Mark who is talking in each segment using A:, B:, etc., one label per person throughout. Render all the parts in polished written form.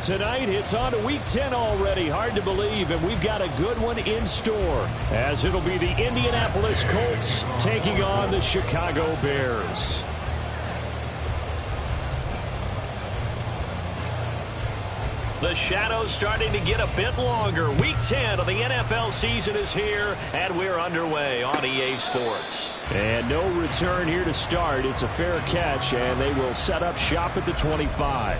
A: Tonight, it's on to Week 10 already. Hard to believe, and we've got a good one in store, as it'll be the Indianapolis Colts taking on the Chicago Bears.
B: The shadow's starting to get a bit longer. Week 10 of the NFL season is here, and we're underway on EA Sports.
A: And no return here to start. It's a fair catch, and they will set up shop at the 25.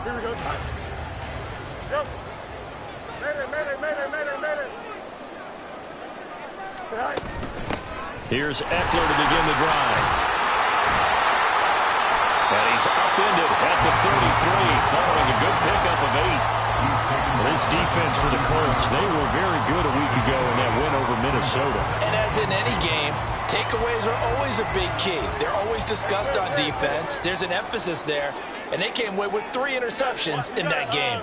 C: Here we go. Go. Mayday. Right.
B: Here's Eckler to begin the drive. And he's upended at the 33, following a good pickup of 8.
A: This defense for the Colts, they were very good a week ago in that win over Minnesota.
D: And as in any game, takeaways are always a big key. They're always discussed on defense. There's an emphasis there. And they came away with 3 interceptions in that game.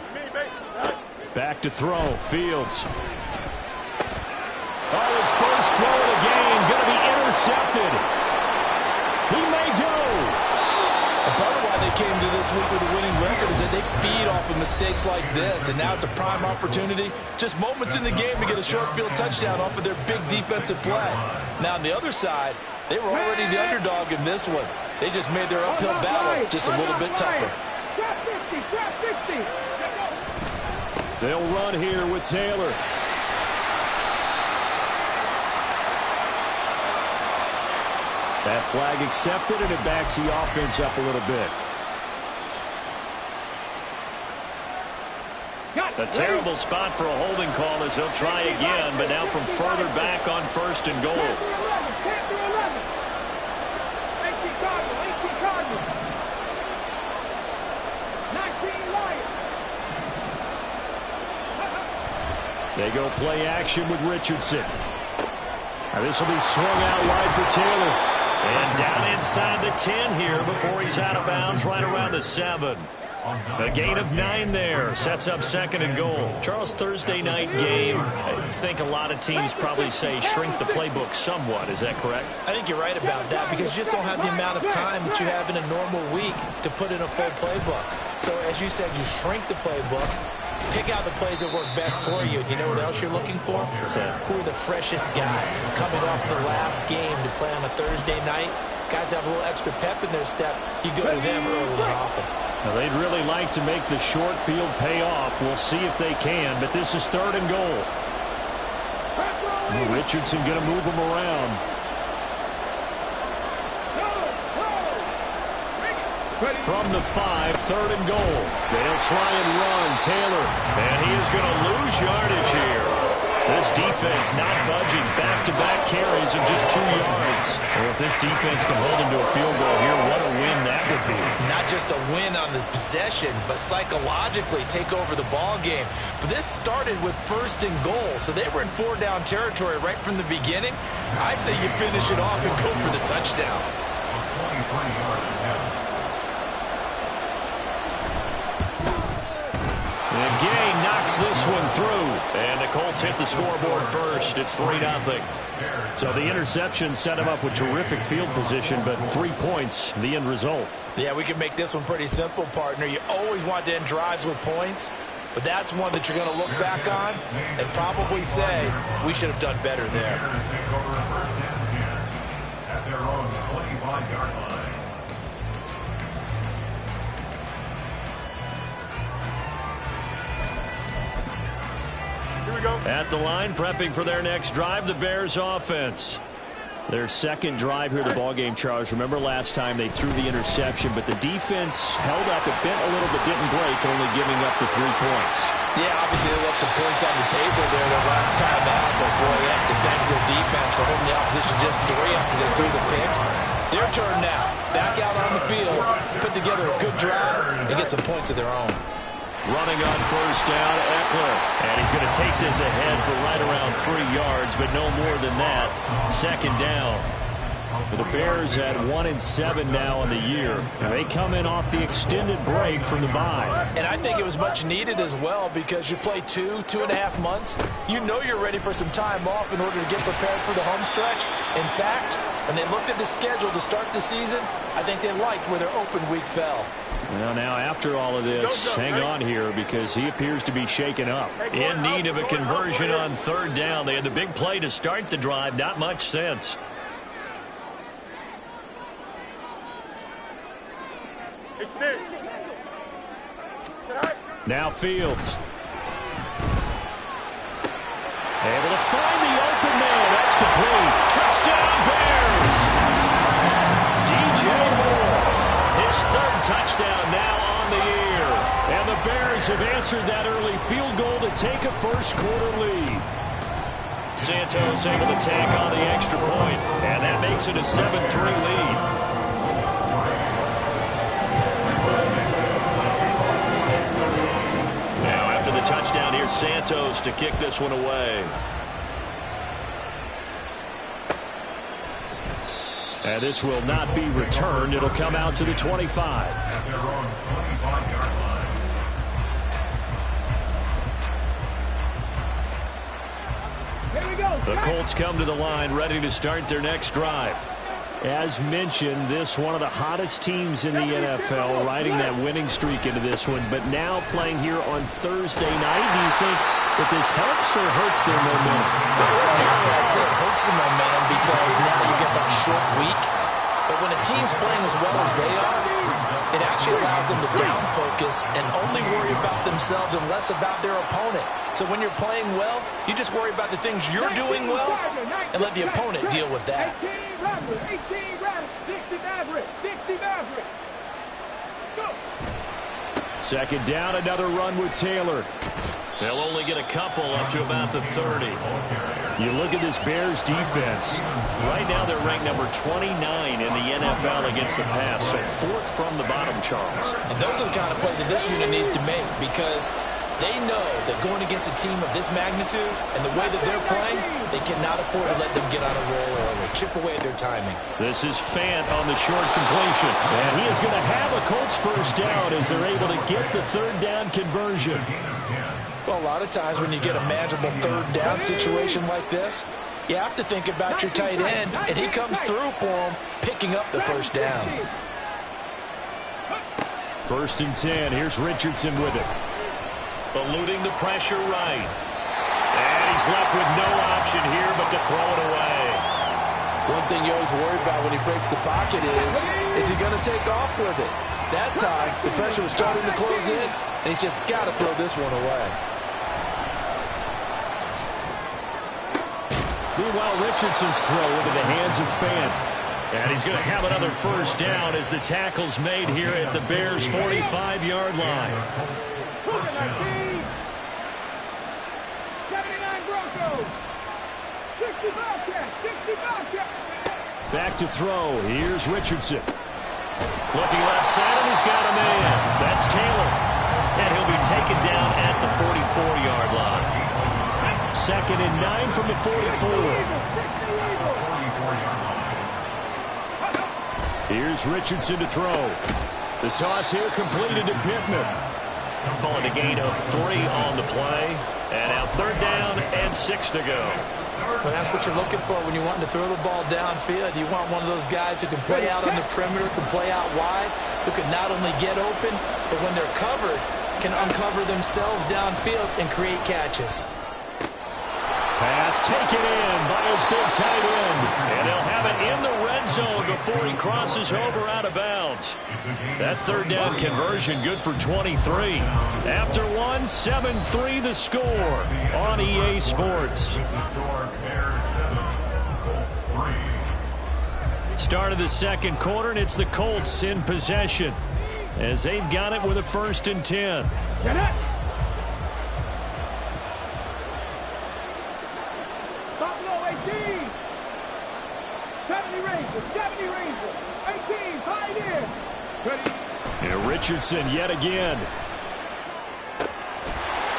A: Back to throw. Fields. Oh, his first throw of the game going to be intercepted. He may go.
D: And part of why they came to this week with a winning record is that they feed off of mistakes like this. And now it's a prime opportunity. Just moments in the game to get a short field touchdown off of their big defensive play. Now on the other side, they were already the underdog in this one. They just made their uphill battle just a little bit tougher.
A: They'll run here with Taylor. That flag accepted, and it backs the offense up a little bit.
B: A terrible spot for a holding call as they'll try again, but now from further back on 1st and goal.
A: They go play action with Richardson. Now this will be swung out wide for Taylor.
B: And down inside the 10 here before he's out of bounds, right around the 7. A gain of 9 there. Sets up 2nd and goal. Charles, Thursday night game, I think a lot of teams probably say shrink the playbook somewhat. Is that correct?
D: I think you're right about that because you just don't have the amount of time that you have in a normal week to put in a full playbook. So as you said, you shrink the playbook. Pick out the plays that work best for you. You know what else you're looking for? Who are the freshest guys coming off the last game to play on a Thursday night? Guys have a little extra pep in their step. You go to them early and often.
A: Now, they'd really like to make the short field pay off. We'll see if they can, but this is 3rd and goal. Richardson going to move him around. From the 5, 3rd and goal. They'll try and run. Taylor.
B: And he is going to lose yardage here. This defense not budging. Back-to-back carries of just 2 yards.
A: Well, if this defense can hold him to a field goal here, what a win that would be.
D: Not just a win on the possession, but psychologically take over the ball game. But this started with 1st and goal, so they were in 4-down territory right from the beginning. I say you finish it off and go for the touchdown.
B: And Gay knocks this one through. And the Colts hit the scoreboard first. It's 3-0.
A: So the interception set him up with terrific field position, but 3 points, the end result.
D: Yeah, we can make this one pretty simple, partner. You always want to end drives with points, but that's one that you're going to look back on and probably say, we should have done better there.
E: At their own 25-yard line.
B: At the line, prepping for their next drive, the Bears offense.
A: Their 2nd drive here, the ballgame, Charles. Remember last time they threw the interception, but the defense held up. It bent a little but didn't break, only giving up the 3 points.
D: Yeah, obviously they left some points on the table there the last time out, but boy, they have to thank their defense for holding the opposition just 3 after they threw the pick. Their turn now. Back out on the field, put together a good drive, and get some points of their own.
B: Running on 1st down, Eckler. And he's going to take this ahead for right around 3 yards, but no more than that. 2nd down.
A: The Bears at 1-7 now on the year. And they come in off the extended break from the bye.
D: And I think it was much needed as well because you play 2.5 months. You know you're ready for some time off in order to get prepared for the home stretch. In fact, when they looked at the schedule to start the season, I think they liked where their open week fell.
A: Well, now after all of this, hang on here because he appears to be shaken up.
B: In need of a conversion on third down. They had the big play to start the drive. Not much sense.
A: Now Fields. Able to find the open man. That's complete.
B: Touchdown Bears. DJ Moore. His third touchdown now on the year.
A: And the Bears have answered that early field goal to take a first quarter lead.
B: Santos able to tack on the extra point. And that makes it a 7-3 lead. Touchdown here, Santos to kick this one away.
A: And this will not be returned. It'll come out to the 25.
E: At their own 25-yard line.
C: Here we go.
A: The Colts come to the line ready to start their next drive. As mentioned, this one of the hottest teams in the NFL, riding that winning streak into this one, but now playing here on Thursday night. Do you think that this helps or hurts their momentum?
D: I'd say it hurts the momentum because now you get that short week. But when a team's playing as well as they are, it actually allows them to down focus and only worry about themselves and less about their opponent. So when you're playing well, you just worry about the things you're doing well and let the opponent deal with that.
C: 18 Rabbit, 60 Maverick, 60 Maverick. Let's go.
A: Second down, another run with Taylor.
B: They'll only get a couple up to about the 30.
A: You look at this Bears defense.
B: Right now they're ranked number 29 in the NFL against the pass, so fourth from the bottom, Charles.
D: And those are the kind of plays that this unit needs to make because they know that going against a team of this magnitude and the way that they're playing, they cannot afford to let them get on a roll early. Chip away at their timing.
A: This is Fant on the short completion. And he is going to have a Colts first down as they're able to get the third down conversion.
D: Well, a lot of times when you get a manageable third down situation like this, you have to think about your tight end, and he comes through for him, picking up the first down.
A: First and 10. Here's Richardson with it.
B: Eluding the pressure right. And he's left with no option here but to throw it away.
D: One thing you always worry about when he breaks the pocket is he going to take off with it? That time, the pressure was starting to close in, and he's just got to throw this one away.
A: Meanwhile, Richardson's throw into the hands of Fant. And he's going to have another first down as the tackle's made here at the Bears' 45-yard line.
C: 79 Broncos. 60 Bobcats. 60 Bobcats.
A: Back to throw. Here's Richardson. Looking left side, and he's got a man. That's Taylor. And he'll be taken down at the 44-yard line. Second and 9 from the 44. Here's Richardson to throw. The toss here completed to Pittman.
B: Calling a gain of 3 on the play. And now third down and 6 to go.
D: Well, that's what you're looking for when you're wanting to throw the ball downfield. You want one of those guys who can play out on the perimeter, can play out wide, who can not only get open, but when they're covered, can uncover themselves downfield and create catches.
A: Pass taken in by his big tight end. And he'll have it in the red zone before he crosses over out of bounds. That third down conversion good for 23. After one, 7-3 the score on EA Sports. Start of the second quarter, and it's the Colts in possession as they've got it with a first and 10.
C: Get it. Buffalo 18. 70 Rangers. 70 Rangers. 18. Pioneers. Ready.
A: And Richardson yet again.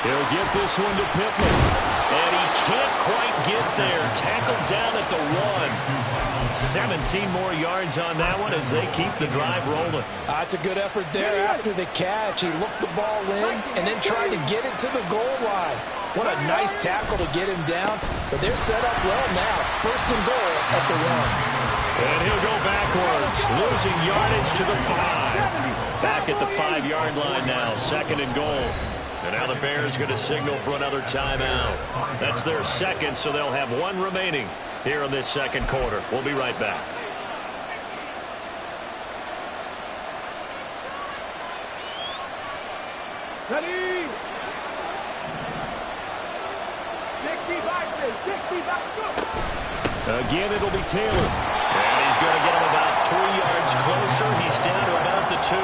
A: He'll get this one to Pittman.
B: And he can't quite get there. Tackled down at the 1. 17 more yards on that one as they keep the drive rolling.
D: That's a good effort there after the catch. He looked the ball in and then tried to get it to the goal line. What a nice tackle to get him down. But they're set up well now. First and goal at the 1.
B: And he'll go backwards, losing yardage to the 5. Back at the 5-yard line now, second and goal. And now the Bears going to signal for another timeout. That's their second, so they'll have one remaining here in this second quarter. We'll be right back.
C: Ready? 65.
B: Again, it'll be Taylor. And he's going to get him about 3 yards closer. He's down to about the 2.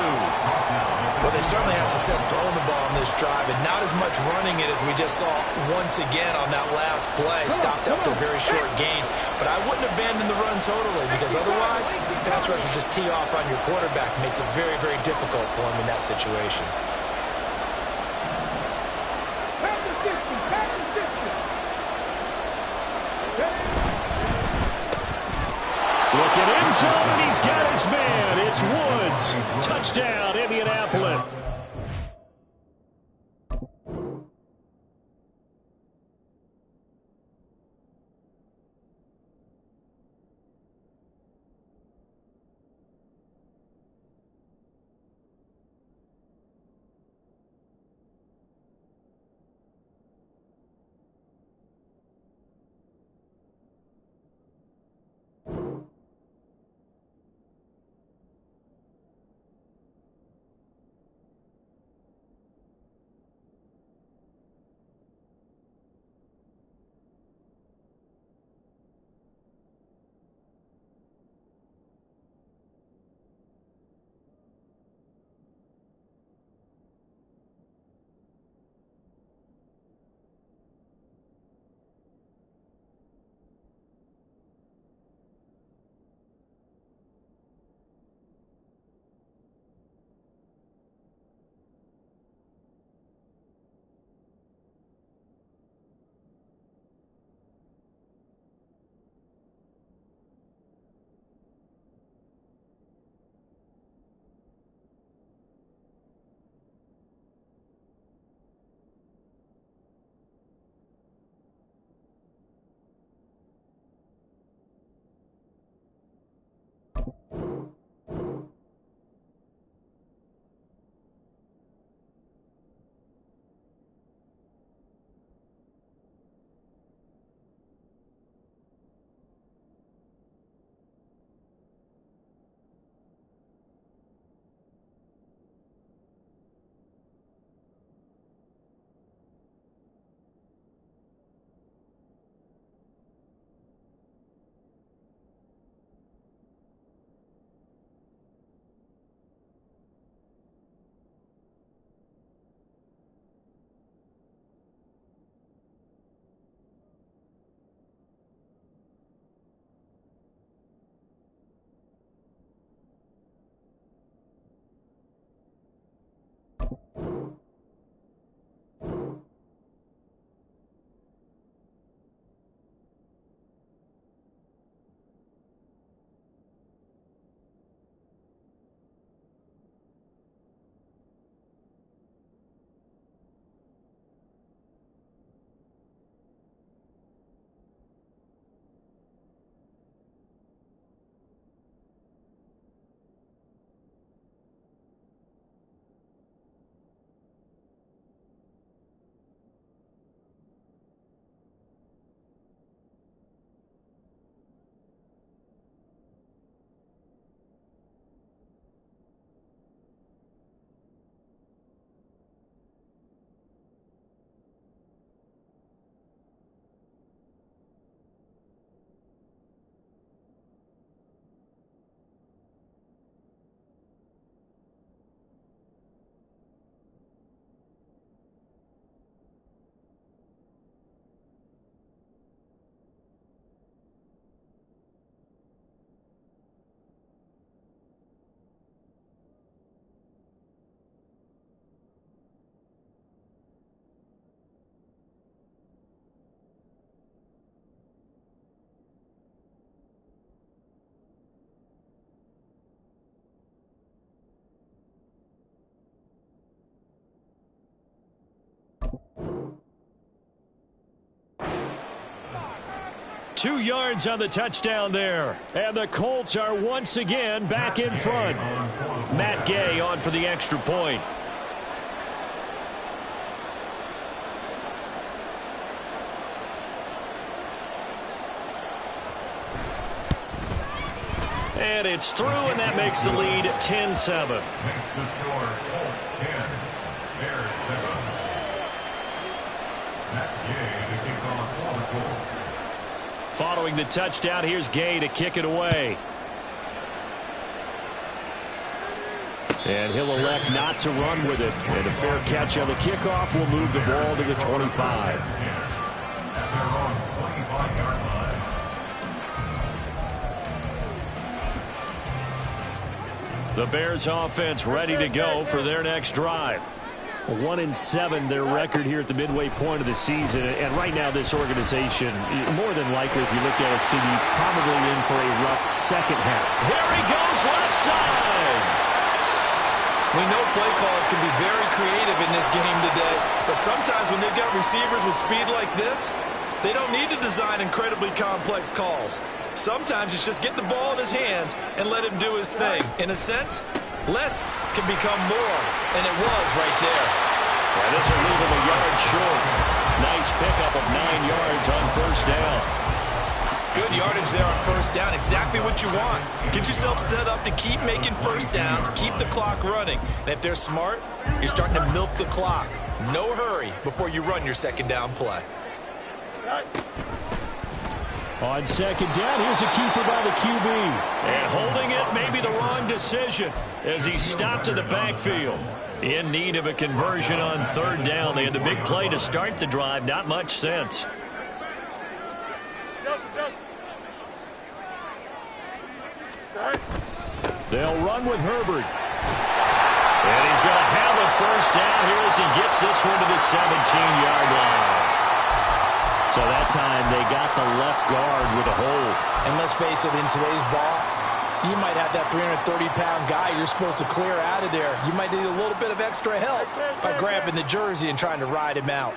D: Well, they certainly had success throwing the ball on this drive, and not as much running it as we just saw once again on that last play. Stopped after a very short gain. But I wouldn't abandon the run totally, because otherwise, pass rushers just tee off on your quarterback. Makes it very, very difficult for him in that situation.
B: Looking in zone, he's got his man. It's Woods. Touchdown, Indianapolis.
A: 2 yards on the touchdown there. And the Colts are once again back in front. Matt Gay on for the extra point. And it's through, and that makes the lead 10-7.
E: Makes the score Colts 10, Bears 7. Matt Gay to kick off for the Colts.
A: Following the touchdown, here's Gay to kick it away. And he'll elect not to run with it. And a fair catch on the kickoff will move the ball to the 25.
E: At their own 25-yard line.
A: The Bears offense ready to go for their next drive. 1-7 their record here at the midway point of the season. And right now this organization, more than likely if you look at it, CD, probably in for a rough second half. There he goes left side.
D: We know play calls can be very creative in this game today, but sometimes when they've got receivers with speed like this, they don't need to design incredibly complex calls. Sometimes it's just get the ball in his hands and let him do his thing. In a sense, less can become more, and it was right there.
A: Yeah, this will leave him a yard short. Nice pickup of 9 yards on first down.
D: Good yardage there on first down, exactly what you want. Get yourself set up to keep making first downs, keep the clock running. And if they're smart, you're starting to milk the clock. No hurry before you run your second down play.
A: On second down, here's a keeper by the QB. And holding it may be the wrong decision as he stopped in the backfield. In need of a conversion on third down. They had the big play to start the drive. Not much sense. They'll run with Herbert. And he's going to have a first down here as he gets this one to the 17-yard line. So that time they got the left guard with a hold.
D: And let's face it, in today's ball, you might have that 330-pound guy you're supposed to clear out of there. You might need a little bit of extra help by grabbing the jersey and trying to ride him out.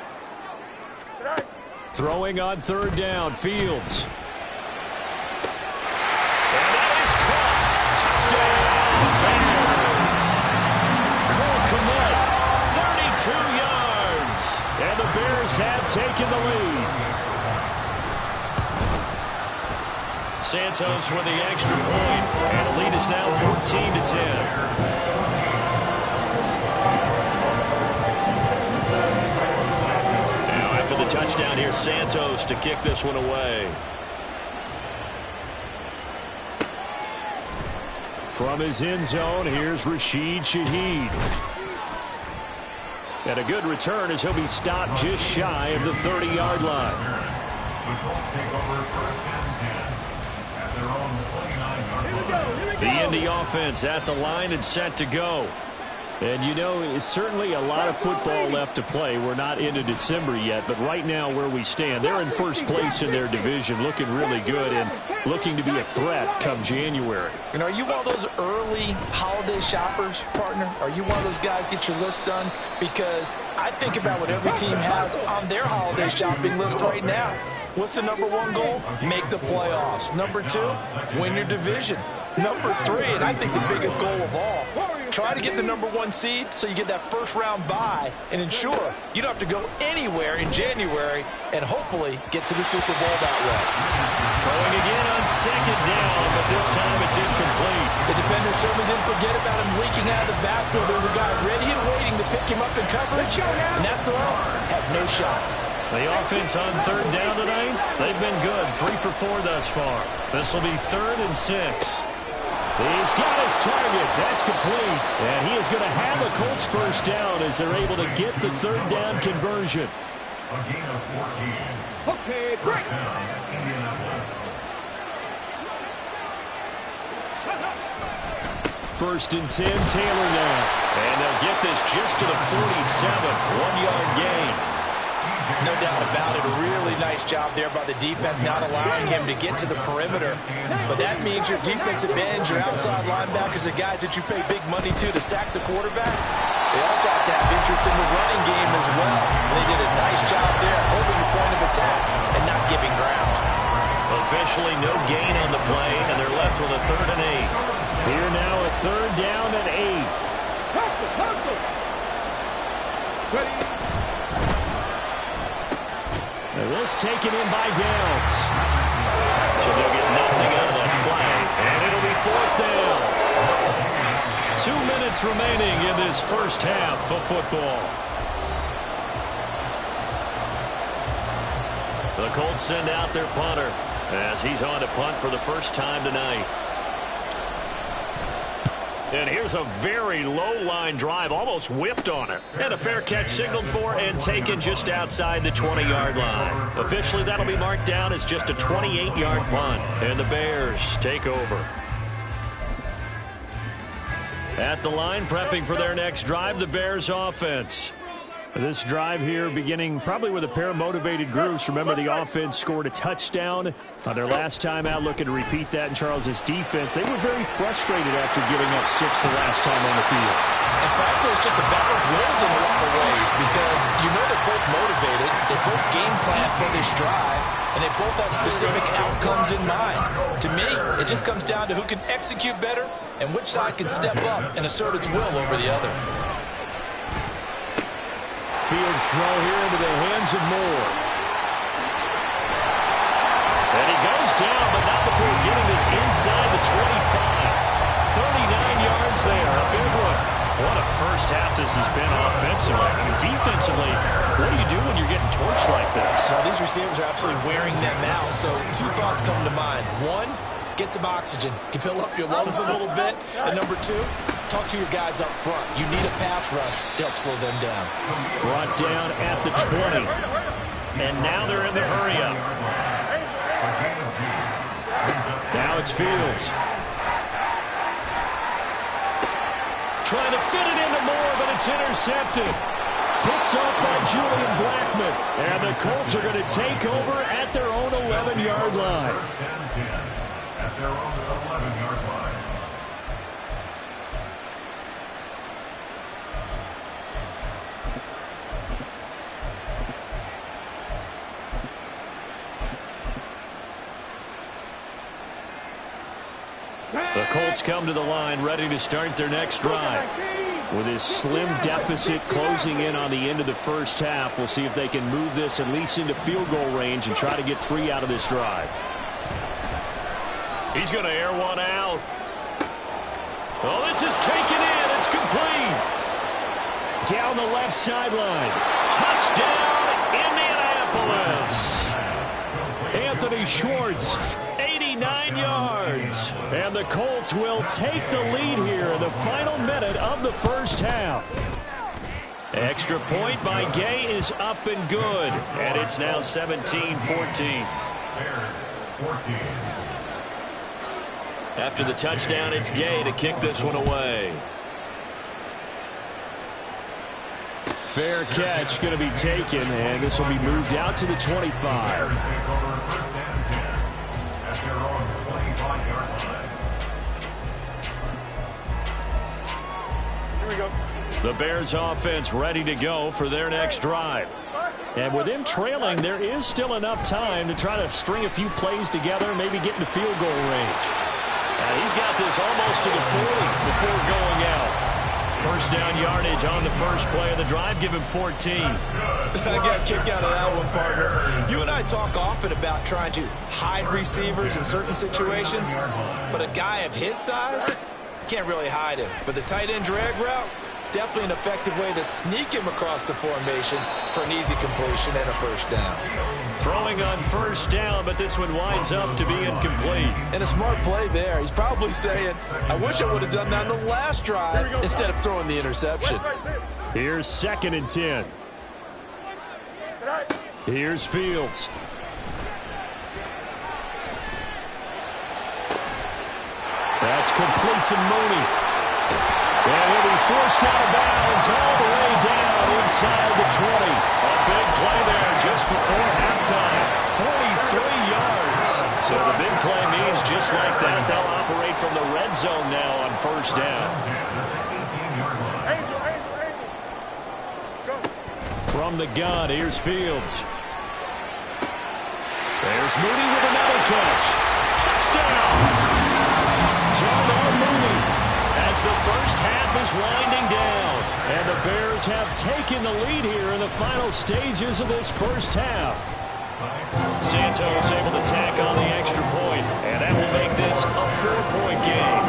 A: Throwing on third down, Fields. And that is caught. Touchdown, Bears. Cole Kmet, 32 yards. And the Bears have taken the lead. Santos with the extra point. And the lead is now 14-10. The touchdown here, Santos to kick this one away. From his end zone, here's Rashid Shaheed. And a good return as he'll be stopped just shy of the 30-yard line.
E: The Colts take over first and 10 at their own 29-yard line.
A: The Indy offense at the line and set to go. And, you know, it's certainly a lot of football left to play. We're not into December yet, but right now where we stand, they're in first place in their division, looking really good and looking to be a threat come January.
D: And are you one of those early holiday shoppers, partner? Are you one of those guys get your list done? Because I think about what every team has on their holiday shopping list right now. What's the number one goal? Make the playoffs. Number two, win your division. Number three, and I think the biggest goal of all, try to get the number one seed so you get that first round bye and ensure you don't have to go anywhere in January and hopefully get to the Super Bowl that way.
A: Throwing again on second down, but this time it's incomplete.
D: The defender certainly didn't forget about him leaking out of the backfield. There was a guy ready and waiting to pick him up in coverage, and that throw had no shot.
A: The offense on third down tonight, they've been good. 3 for 4 thus far. This will be 3rd and 6. He's got his target. That's complete. And he is going to have a Colts first down as they're able to get the third down conversion.
E: A gain of 14.
C: Okay,
E: First down, Indianapolis.
A: First and 10, Taylor now. And they'll get this just to the 47. 1-yard gain.
D: No doubt about it. A really nice job there by the defense, not allowing him to get to the perimeter. But that means your defensive ends, your outside linebackers, the guys that you pay big money to sack the quarterback, they also have to have interest in the running game as well. And they did a nice job there, holding the point of attack and not giving ground.
B: Officially no gain on the play, and they're left with a 3rd and 8.
A: Here now a 3rd down and 8.
C: Hustle. Ready.
A: And this taken in by Downs.
B: So they'll get nothing out of that play, and it'll be 4th down. 2 minutes remaining in this first half of football. The Colts send out their punter as he's on to punt for the first time tonight. And here's a very low-line drive, almost whiffed on it. And a fair catch signaled for and taken just outside the 20-yard line. Officially, that'll be marked down as just a 28-yard punt. And the Bears take over. At the line, prepping for their next drive, the Bears offense.
A: This drive here beginning probably with a pair of motivated groups. Remember, the offense scored a touchdown on their last time out, looking to repeat that in Charles' defense. They were very frustrated after giving up 6 the last time on the field.
D: And frankly, it's just a battle of wills in a lot of ways because you know they're both motivated. They both game plan for this drive, and they both have specific outcomes in mind. To me, it just comes down to who can execute better and which side can step up and assert its will over the other.
A: Fields throw here into the hands of Moore.
B: And he goes down, but not before getting this inside the 25. 39 yards there, a big one. What a first half this has been offensively. I mean, defensively, what do you do when you're getting torched like this?
D: Well, these receivers are absolutely wearing them out. So 2 thoughts come to mind. 1, get some oxygen. You fill up your lungs a little bit. And number 2, talk to your guys up front. You need a pass rush to help slow them down.
A: Brought down at the 20.
B: And now they're in the hurry-up.
A: Now it's Fields.
B: Trying to fit it into Moore, but it's intercepted.
A: Picked up by Julian Blackmon. And the Colts are going to take over at their own 11-yard line.
E: At their own 11-yard line.
B: The Colts come to the line ready to start their next drive.
A: With his slim deficit closing in on the end of the first half, we'll see if they can move this at least into field goal range and try to get 3 out of this drive.
B: He's going to air one out. Oh, this is taken in. It's complete.
A: Down the left sideline.
B: Touchdown, Indianapolis.
A: Anthony Schwartz.
B: 89 yards.
A: And the Colts will take the lead here in the final minute of the first half.
B: Extra point by Gay is up and good. And it's now 17-14.
E: Bears 14.
B: After the touchdown, it's Gay to kick this one away.
A: Fair catch going to be taken, and this will be moved out to the 25.
E: Take over 1st and 10 at their own 25-yard line.
C: Here we go.
B: The Bears offense ready to go for their next drive.
A: And with them trailing, there is still enough time to try to string a few plays together, maybe get into field goal range.
B: He's got this almost to the 40 before going out. First down yardage on the first play of the drive. Give him 14.
D: I got a kick out of that one, partner. You and I talk often about trying to hide receivers in certain situations, but a guy of his size can't really hide him. But the tight end drag route, definitely an effective way to sneak him across the formation for an easy completion and a first down.
B: Throwing on first down, but this one winds up to be incomplete.
D: And a smart play there. He's probably saying, I wish I would have done that in the last drive instead of throwing the interception.
A: Here's 2nd and 10. Here's Fields. That's complete to Mooney. And he'll be forced out of bounds all the way down inside the 20.
B: A big play there just before halftime. 43 yards. So the big play means just like that, they'll operate from the red zone now on first down.
C: Angel. Go.
A: From the gun, here's Fields. There's Mooney with another catch. Touchdown! Darnell Mooney as the first half is winding down. And the Bears have taken the lead here in the final stages of this first half. Santos able to tack on the extra point, and that will make this a 4-point game.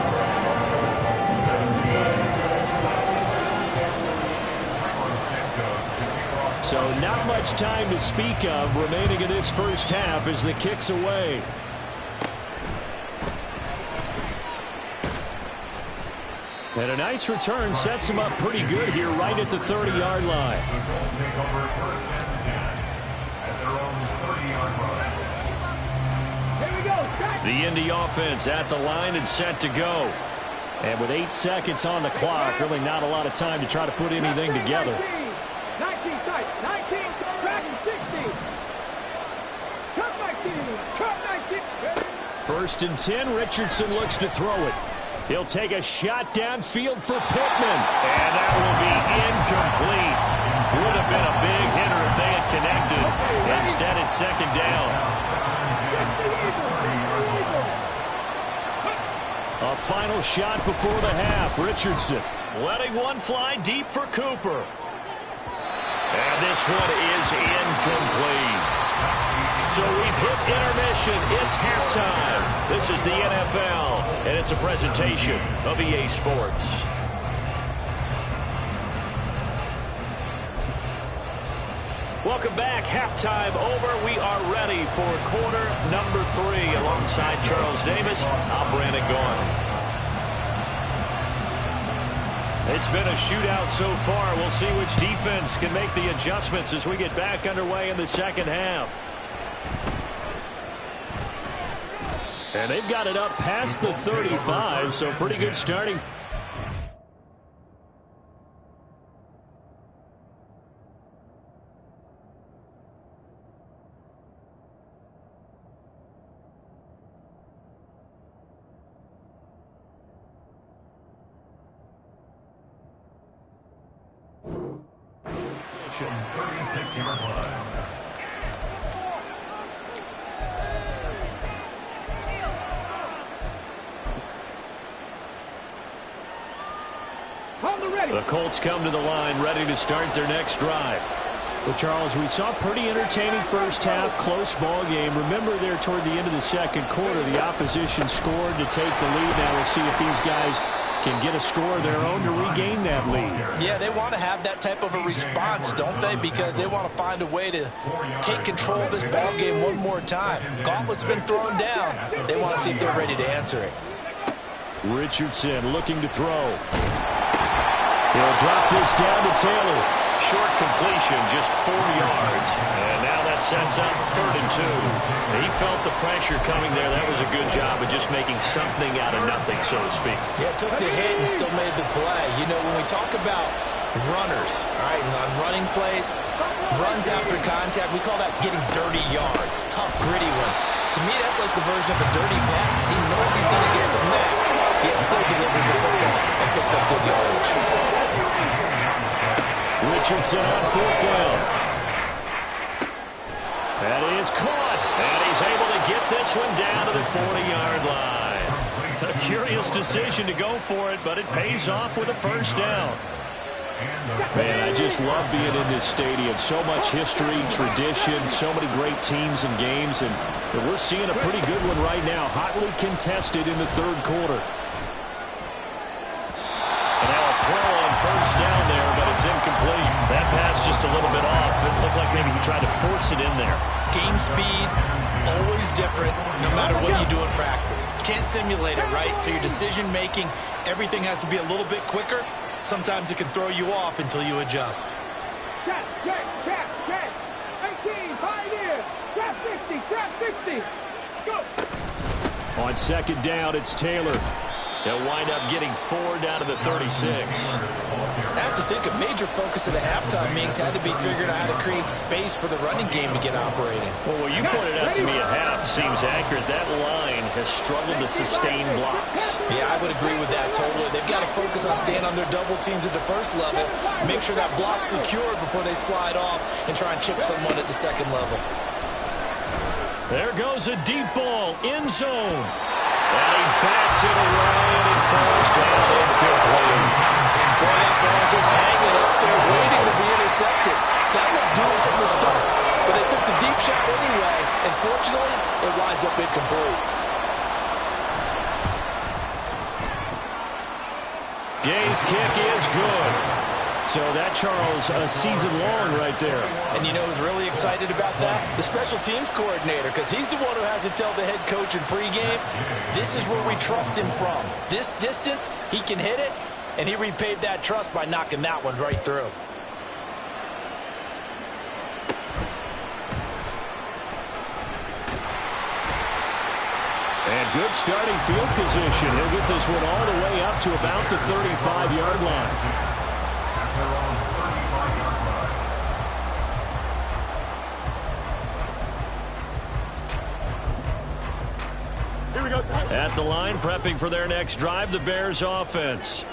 A: So not much time to speak of remaining in this first half as the kick's away. And a nice return sets him up pretty good here right at the 30-yard line. The Indy offense at the line and set to go. And with 8 seconds on the clock, really not a lot of time to try to put anything together.
C: 19 tight, 19, track 60. Cut 19, cut 19.
A: First and 10, Richardson looks to throw it. He'll take a shot downfield for Pittman. And that will be incomplete. Would have been a big hitter if they had connected. Instead, it's second down. A final shot before the half. Richardson letting one fly deep for Cooper. And this one is incomplete. So we've hit intermission. It's halftime. This is the NFL, and it's a presentation of EA Sports. Welcome back. Halftime over. We are ready for quarter number 3. Alongside Charles Davis, I'm Brandon Gaudin. It's been a shootout so far. We'll see which defense can make the adjustments as we get back underway in the second half. And they've got it up past the 35, so pretty good starting.
E: From 36-yard line.
A: The Colts come to the line ready to start their next drive. Well, Charles, we saw a pretty entertaining first half, close ball game. Remember there toward the end of the second quarter, the opposition scored to take the lead. Now we'll see if these guys can get a score of their own to regain that lead.
D: Yeah, they want to have that type of a response, don't they? Because they want to find a way to take control of this ball game one more time. Gauntlet's been thrown down. They want to see if they're ready to answer it.
A: Richardson looking to throw. He'll drop this down to Taylor. Short completion, just 4 yards. And now that sets up 3rd and 2. He felt the pressure coming there. That was a good job of just making something out of nothing, so to speak.
D: Yeah, took the hit and still made the play. You know, when we talk about runners, all right, on running plays, runs after contact, we call that getting dirty yards, tough, gritty ones. To me, that's like the version of a dirty pass. He knows he's going to get smacked, yet still delivers the football and picks up good yardage.
A: Richardson on 4th down. That is caught, and he's able to get this one down to the 40-yard line. A curious decision to go for it, but it pays off with a first down. Man, I just love being in this stadium. So much history, tradition, so many great teams and games, and we're seeing a pretty good one right now, hotly contested in the 3rd quarter. And now a throw on first down there, but it's incomplete. That pass just a little bit off. It looked like maybe he tried to force it in there.
D: Game speed, always different, no matter what you do in practice. You can't simulate it, right? So your decision-making, everything has to be a little bit quicker. Sometimes it can throw you off until you adjust.
C: Trap, 18, 5 in. Trap 50, Scoop.
A: On 2nd down, it's Taylor. They'll wind up getting 4 down to the 36.
D: I have to think a major focus of the halftime meetings had to be figuring out how to create space for the running game to get operating.
A: Well, what you pointed out to me at half seems accurate. That line has struggled to sustain blocks.
D: Yeah, I would agree with that totally. They've got to focus on staying on their double teams at the first level, make sure that block's secured before they slide off and try and chip someone at the second level.
A: There goes a deep ball, end zone. And he bats it away, and it falls down incomplete.
B: Boy, that ball's just hanging up there, waiting to be intercepted. That would do it from the start. But they took the deep shot anyway, and fortunately, it winds up incomplete.
A: Gay's kick is good. So that, Charles, a season long right there.
D: And you know who's really excited about that? The special teams coordinator, because he's the one who has to tell the head coach in pregame, this is where we trust him from. This distance, he can hit it, and he repaid that trust by knocking that one right through.
A: And good starting field position. He'll get this one all the way up to about the 35-yard line. At the line, prepping for their next drive, the Bears offense.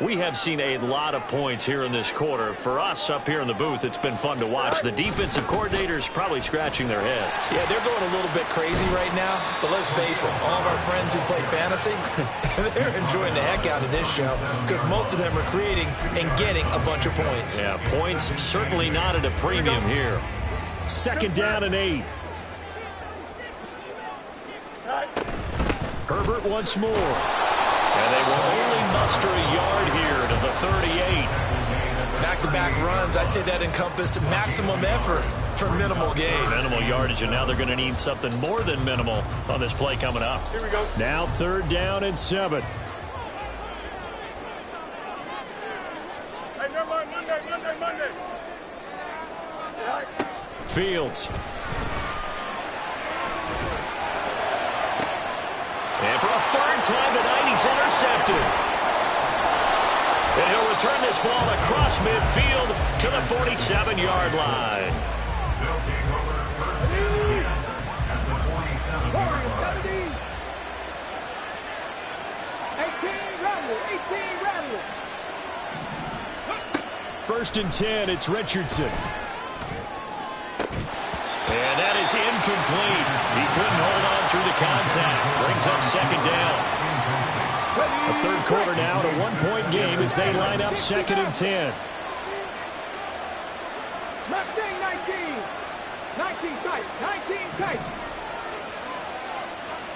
A: We have seen a lot of points here in this quarter. For us up here in the booth, it's been fun to watch. The defensive coordinators probably scratching their heads.
D: Yeah, they're going a little bit crazy right now, but let's face it, all of our friends who play fantasy, they're enjoying the heck out of this show because most of them are creating and getting a bunch of points.
A: Yeah, points certainly not at a premium here. 2nd down and 8. Herbert once more. And they will only muster a yard here to the 38.
D: Back-to-back runs, I'd say that encompassed maximum effort for minimal gain.
A: Minimal yardage, and now they're going to need something more than minimal on this play coming up.
C: Here we go.
A: Now 3rd down and 7.
C: Hey, never mind. Monday.
A: Fields. And for a 3rd time tonight, he's intercepted. And he'll return this ball across midfield to the 47-yard line.
E: They'll take over first and 10 at the 47-yard line.
C: 18 rattle.
A: 1st and 10, it's Richardson. And that is incomplete. He couldn't hold on through the contact. Brings up 2nd down. A 3rd quarter now, a 1-point game as they line up 2nd and 10.
C: Left thing, 19. 19 tight.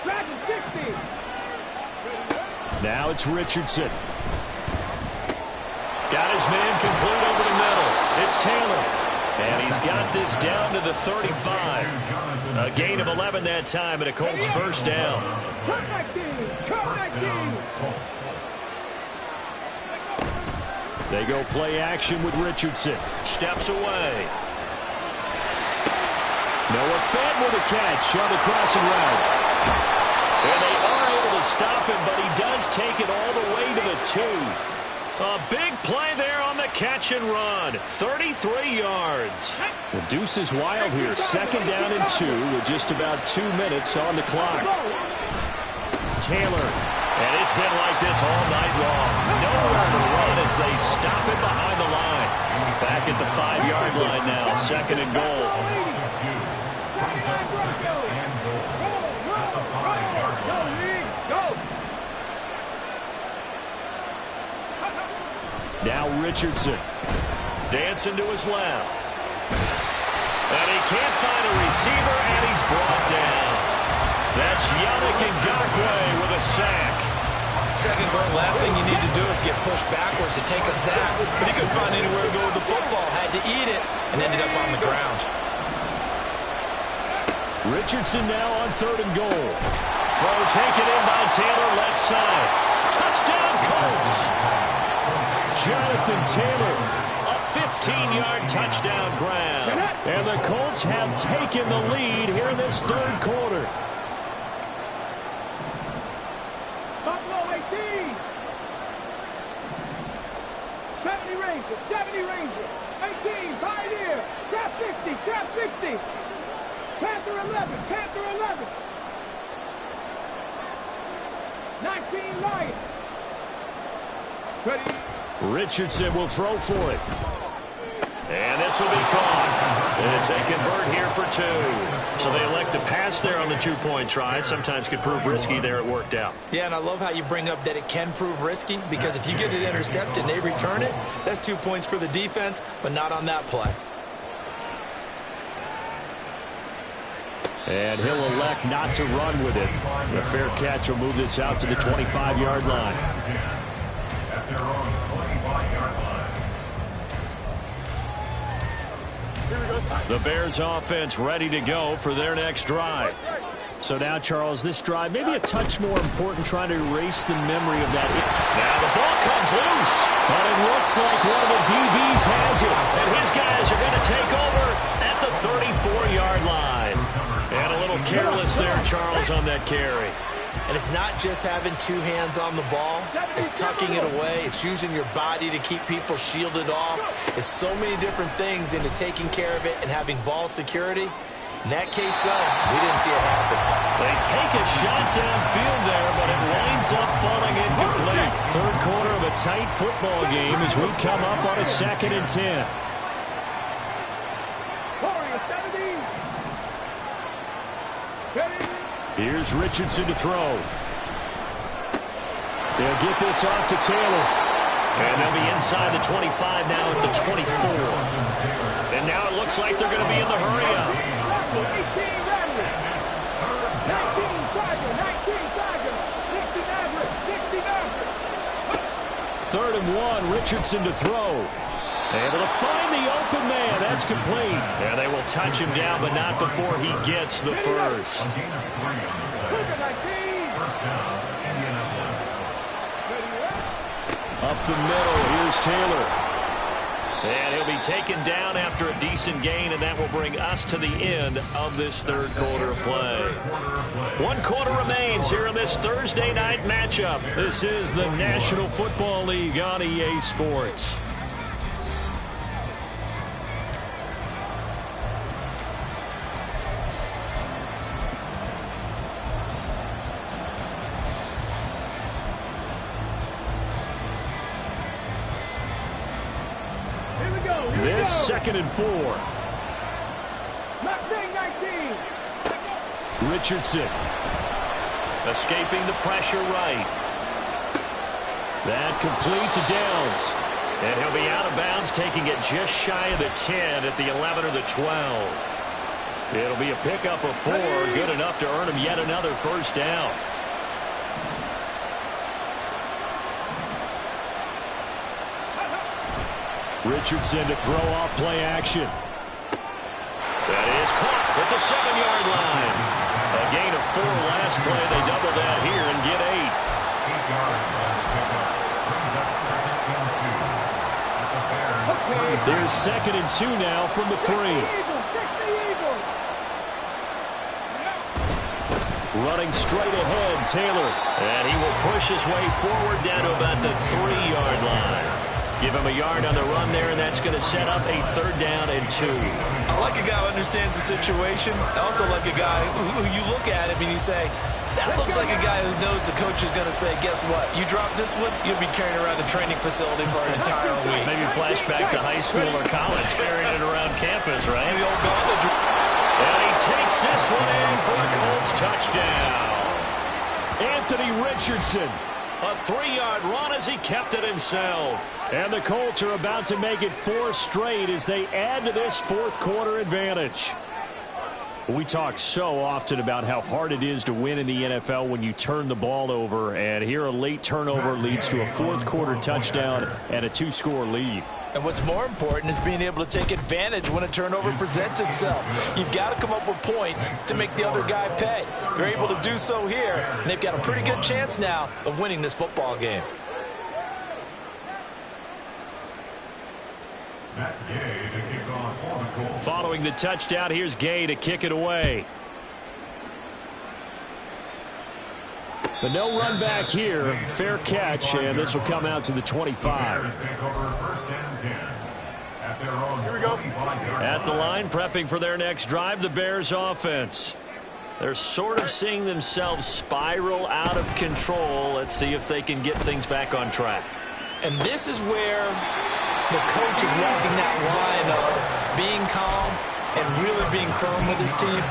C: Driving 60.
A: Now it's Richardson. Got his man complete over the middle. It's Taylor. And he's got this down to the 35. A gain of 11 that time, and a Colts 1st down.
C: Cut 19.
A: They go play action with Richardson. Steps away. Noah Fant with a catch on the crossing route. And they are able to stop him, but he does take it all the way to the 2. A big play there on the catch and run. 33 yards. The deuce is wild here. 2nd down and 2 with just about 2 minutes on the clock. Taylor. And it's been like this all night long. Nowhere to run as they stop it behind the line. Back at the 5-yard line now. 2nd and goal. Now Richardson. Dancing to his left. And he can't find a receiver, and he's brought down. That's Yannick Ngakoue with a sack.
D: Second goal, last thing you need to do is get pushed backwards to take a sack. But he couldn't find anywhere to go with the football. Had to eat it and ended up on the ground.
A: Richardson now on 3rd and goal. Throw taken in by Taylor, left side. Touchdown, Colts. Jonathan Taylor, a 15-yard touchdown grab. And the Colts have taken the lead here in this 3rd quarter.
C: Buffalo 18. 70 Rangers. 18, Pioneer. Trap 60. Panther 11. 19 Lions. Ready.
A: Richardson will throw for it. And this will be caught. As they convert here for 2. So they elect to pass there on the 2-point try. Sometimes could prove risky there. It worked out.
D: Yeah, and I love how you bring up that it can prove risky, because if you get it intercepted and they return it, that's 2 points for the defense, but not on that play.
B: And he'll elect not to run with it. The fair catch will move this out to the 25-yard line.
E: At their own 25-yard line.
A: The Bears offense ready to go for their next drive.
B: So now, Charles, this drive maybe a touch more important, trying to erase the memory of that.
A: Now the ball comes loose.
B: But it looks like one of the DBs has it.
A: And his guys are going to take over at the 34-yard line. And a little careless there, Charles, on that carry.
D: And it's not just having 2 hands on the ball. It's tucking it away. It's using your body to keep people shielded off. It's so many different things into taking care of it and having ball security. In that case, though, we didn't see it happen.
A: They take a shot downfield there, but it winds up falling incomplete.
B: Third quarter of a tight football game as we come up on a 2nd and 10. Here's Richardson to throw. They'll get this off to Taylor.
A: And they'll be inside the 25 now at the 24. And now it looks like they're going to be in the hurry-up.
B: 3rd and 1, Richardson to throw. Able to find the open man. That's complete.
A: And they will touch him down, but not before he gets the first.
B: Up the middle, here's Taylor.
A: And he'll be taken down after a decent gain, and that will bring us to the end of this third quarter of play. 1 quarter remains here in this Thursday night matchup.
B: This is the National Football League on EA Sports. This 2nd and 4. Richardson.
A: Escaping the pressure right.
B: That complete to Downs.
A: And he'll be out of bounds, taking it just shy of the 10 at the 11 or the 12. It'll be a pickup of 4, good enough to earn him yet another first down.
B: Richardson to throw off play action.
A: That is caught at the 7-yard line. A gain of 4 last play. They double that here and get
E: 8.
B: There's 2nd and 2 now from the 3. Running straight ahead, Taylor.
A: And he will push his way forward down to about the 3-yard line. Give him a yard on the run there, and that's going to set up a 3rd down and 2.
D: I like a guy who understands the situation. I also like a guy who you look at him and you say, that looks like a guy who knows the coach is going to say, guess what? You drop this one, you'll be carrying around the training facility for an entire week.
A: Maybe flashback to high school or college, carrying it around campus, right?
D: The old gauntlet.
A: And he takes this one in for a Colts touchdown.
B: Anthony Richardson.
A: A 3-yard run as he kept it himself.
B: And the Colts are about to make it 4 straight as they add to this 4th quarter advantage. We talk so often about how hard it is to win in the NFL when you turn the ball over. And here a late turnover leads to a 4th quarter touchdown and a 2-score lead.
D: And what's more important is being able to take advantage when a turnover presents itself. You've got to come up with points to make the other guy pay. They're able to do so here, and they've got a pretty good chance now of winning this football game.
B: Following the touchdown, here's Gay to kick it away. But no run back here. Fair catch, and this will come out to the 25.
E: Here we go.
A: At the line, prepping for their next drive, the Bears offense. They're sort of seeing themselves spiral out of control. Let's see if they can get things back on track.
D: And this is where the coach is walking that line of being calm and really being firm with his team.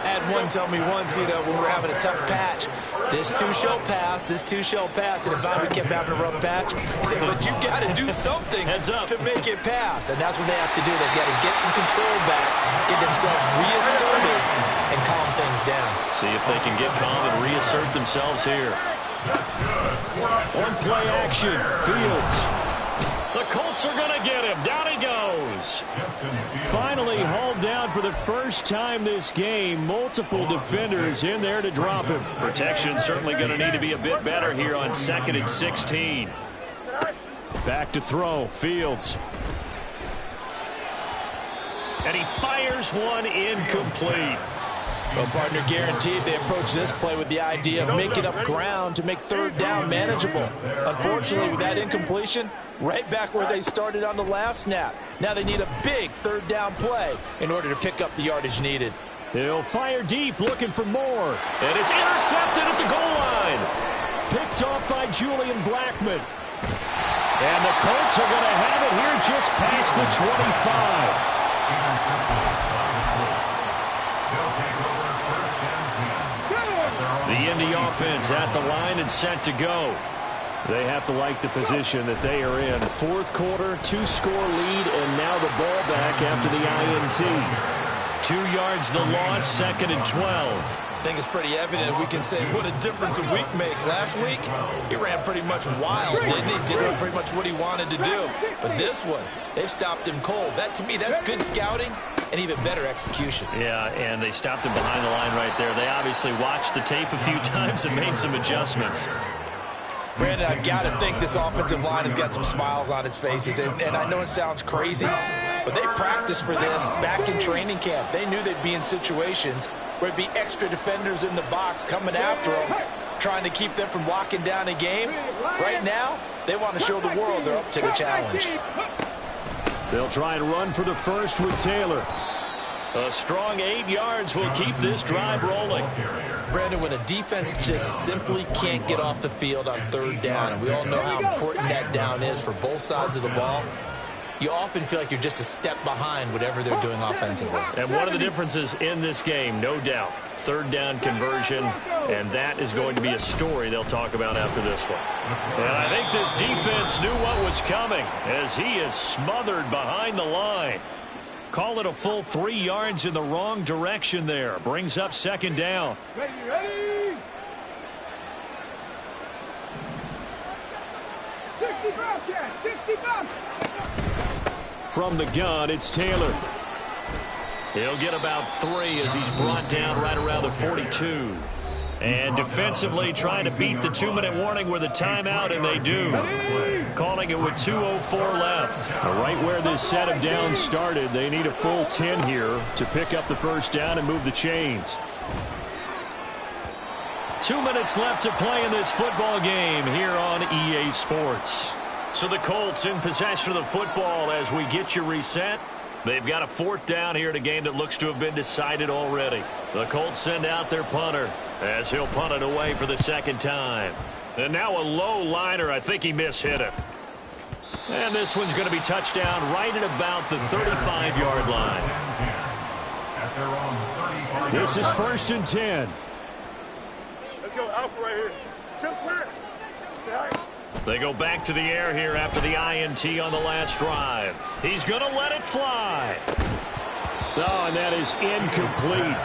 D: I had one tell me once, when we were having a tough patch, this too shall pass, this too shall pass. And if we kept having a rough patch, he said, but you got to do something to make it pass. And that's what they have to do. They've got to get some control back, get themselves reasserted, and calm things down.
B: See if they can get calm and reassert themselves here.
A: On play action, Fields. The Colts are going to get him. Down he goes. Finally hauled down for the first time this game. Multiple defenders in there to drop him.
B: Protection certainly going to need to be a bit better here on 2nd and 16.
A: Back to throw, Fields.
B: And he fires one incomplete.
D: Well, partner, guaranteed they approach this play with the idea of making up ground to make 3rd down manageable. Unfortunately, with that incompletion, right back where they started on the last snap. Now they need a big 3rd down play in order to pick up the yardage needed.
A: He'll fire deep, looking for more.
B: And it's intercepted at the goal line.
A: Picked off by Julian Blackmon. And the Colts are going to have it here just past the 25.
B: The Indy offense at the line and set to go.
A: They have to like the position that they are in. 4th quarter, 2-score lead, and now the ball back after the INT.
B: 2 yards the loss, 2nd and 12.
D: I think it's pretty evident. We can say what a difference a week makes. Last week, he ran pretty much wild, didn't he? Did pretty much what he wanted to do. But this one, they've stopped him cold. That, to me, that's good scouting and even better execution.
B: Yeah, and they stopped him behind the line right there. They obviously watched the tape a few times and made some adjustments.
D: Brandon, I've got to think this offensive line has got some smiles on its faces. And I know it sounds crazy, but they practiced for this back in training camp. They knew they'd be in situations where it'd be extra defenders in the box coming after them, trying to keep them from locking down a game. Right now, they want to show the world they're up to the challenge.
A: They'll try and run for the first with Taylor.
B: A strong 8 yards will keep this drive rolling.
D: Brandon, when a defense just simply can't get off the field on 3rd down, and we all know how important that down is for both sides of the ball, you often feel like you're just a step behind whatever they're doing offensively.
B: And one of the differences in this game, no doubt, 3rd down conversion, and that is going to be a story they'll talk about after this one.
A: And I think this defense knew what was coming as he is smothered behind the line.
B: Call it a full 3 yards in the wrong direction there. Brings up 2nd down.
C: Ready. 65, Cat, 65.
A: From the gun, it's Taylor.
B: He'll get about 3 as he's brought down right around the 42. And defensively trying to beat the 2-minute warning with a timeout, and they do. Calling it with 2:04 left.
A: Right where this set of downs started, they need a full 10 here to pick up the first down and move the chains.
B: 2 minutes left to play in this football game here on EA Sports. So the Colts in possession of the football as we get you reset. They've got a 4th down here in a game that looks to have been decided already. The Colts send out their punter as he'll punt it away for the 2nd time. And now a low liner. I think he mishit it. And this one's going to be touchdown right at about the 35-yard line.
A: This is 1st and 10.
C: Let's go Alpha right here. Chips where?
B: They go back to the air here after the INT on the last drive. He's going to let it fly.
A: Oh, and that is incomplete.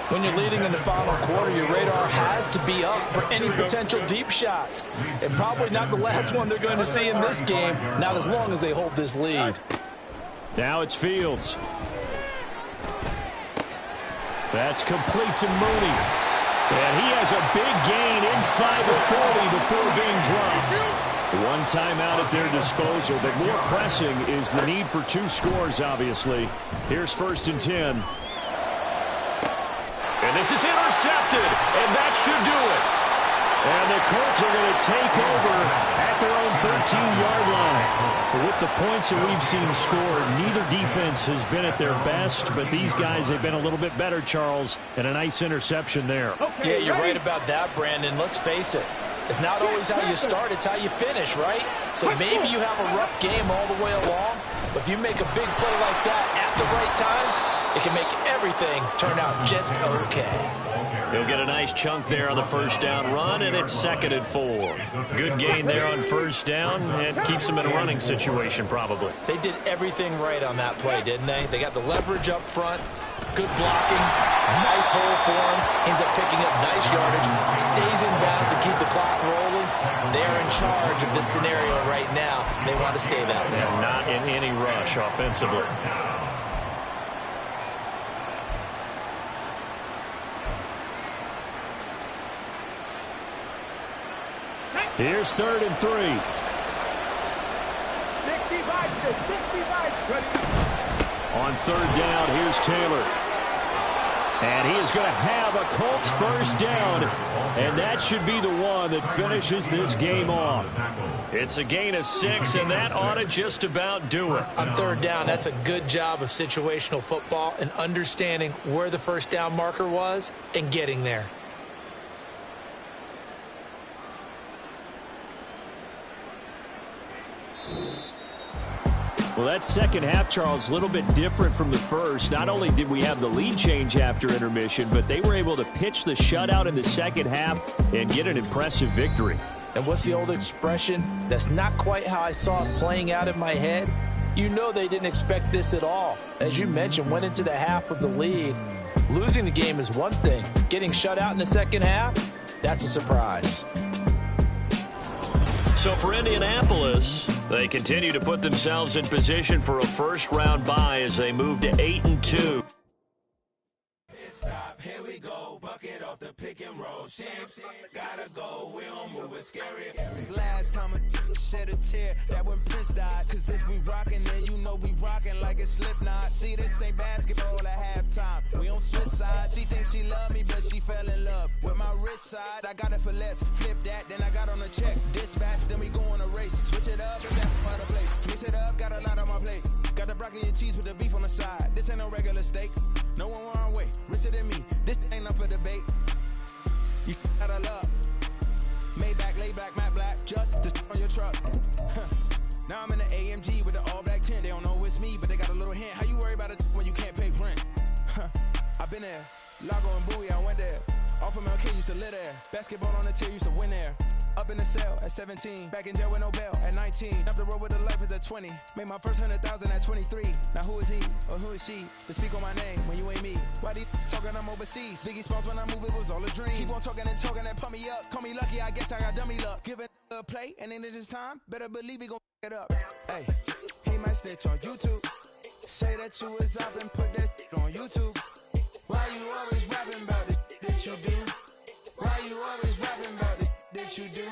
D: When you're leading in the final quarter, your radar has to be up for any potential deep shots. And probably not the last one they're going to see in this game, not as long as they hold this lead.
A: Now it's Fields. That's complete to Mooney. And he has a big gain inside the 40 before being dropped. One timeout at their disposal, but more pressing is the need for 2 scores, obviously. Here's 1st and 10.
B: And this is intercepted, and that should do it.
A: And the Colts are going to take over at their own 13-yard line. With the points that we've seen scored, neither defense has been at their best, but these guys have been a little bit better, Charles, and a nice interception there.
D: Yeah, you're right about that, Brandon. Let's face it. It's not always how you start, it's how you finish, right? So maybe you have a rough game all the way along, but if you make a big play like that at the right time, it can make everything turn out just okay.
B: He'll get a nice chunk there on the first down run, and it's 2nd and 4. Good gain there on first down, and keeps them in a running situation probably.
D: They did everything right on that play, didn't they? They got the leverage up front, good blocking, nice hole for him, ends up picking up nice yardage, stays in bounds to keep the clock rolling. They're in charge of this scenario right now. They want to stay that way.
B: And not in any rush offensively.
A: Here's 3rd and 3.
C: 65, 65,
A: On 3rd down, here's Taylor. And he is going to have a Colts first down. And that should be the one that finishes this game off.
B: It's a gain of 6, and that ought to just about do it.
D: On 3rd down, that's a good job of situational football and understanding where the first down marker was and getting there.
A: Well, that second half, Charles, a little bit different from the first. Not only did we have the lead change after intermission, but they were able to pitch the shutout in the second half and get an impressive victory.
D: And what's the old expression? That's not quite how I saw it playing out in my head. You know they didn't expect this at all. As you mentioned, went into the half with the lead. Losing the game is one thing. Getting shut out in the second half, that's a surprise.
B: So for Indianapolis, they continue to put themselves in position for a first-round bye as they move to 8-2.
F: Stop, here we go, bucket off the pick and roll. Gotta go, we don't move it scary. Last time I shed a tear, that when Prince died. Cause if we rockin', then you know we rockin' like a Slipknot. See, this ain't basketball at halftime. We on switch sides. She thinks she love me, but she fell in love with my rich side. I got it for less. Flip that, then I got on a check. Dispatch, then we go on a race. Switch it up, and that's part of place. Mix it up, got a lot on my plate. Got the broccoli and cheese with the beef on the side. This ain't no regular steak. No one wrong way, richer than me. This ain't up for debate. You gotta love. Maybach, lay back, matte black, just to on your truck. Now I'm in the AMG with the all black tint. They don't know it's me, but they got a little hint. How you worry about it when you can't pay rent? I've been there. Lago and Bowie, I went there. Off of MLK, used to live there. Basketball on the tier, used to win there. Up in the cell at 17. Back in jail with no bail at 19. Up the road with the life is at 20. Made my first 100,000 at 23. Now who is he or who is she to speak on my name when you ain't me? Why these talking I'm overseas? Biggie Smalls when I move it was all a dream. Keep on talking and pump me up. Call me lucky, I guess I got dummy luck. Give it a play and then it is time. Better believe he gon' it up. Hey, he might snitch on YouTube. Say that you was up and put that on YouTube. Why you always rapping about it that you do? Why you always rapping about it that you do?